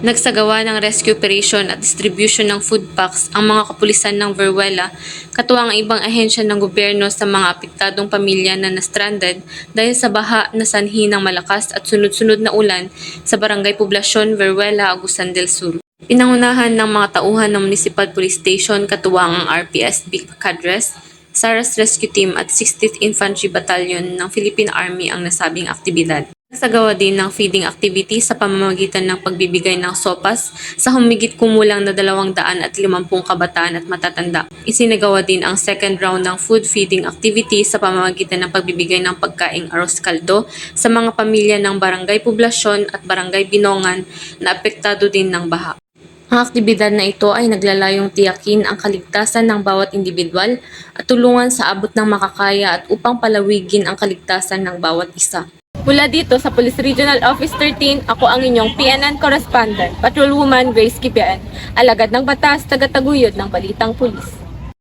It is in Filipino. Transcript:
Nagsagawa ng rescue operation at distribution ng food packs ang mga kapulisan ng Veruela, katuwang ang ibang ahensya ng gobyerno sa mga apektadong pamilya na na-stranded dahil sa baha na sanhi ng malakas at sunod-sunod na ulan sa Barangay Poblacion, Veruela, Agusan del Sur. Pinangunahan ng mga tauhan ng Municipal Police Station katuwang ang RPSB Cadres, SARAS Rescue Team at 60th Infantry Battalion ng Philippine Army ang nasabing aktibidad. Nagsagawa din ng feeding activity sa pamamagitan ng pagbibigay ng sopas sa humigit kumulang na 250 kabataan at matatanda. Isinagawa din ang second round ng food feeding activity sa pamamagitan ng pagbibigay ng pagkaing arroz kaldo sa mga pamilya ng Barangay Poblacion at Barangay Binongan na apektado din ng baha. Ang aktibidad na ito ay naglalayong tiyakin ang kaligtasan ng bawat individual at tulungan sa abot ng makakaya at upang palawigin ang kaligtasan ng bawat isa. Mula dito sa Police Regional Office 13, ako ang inyong PNN Correspondent, Patrolwoman Grace Kipian, alagad ng batas, tagataguyod ng Balitang Pulis.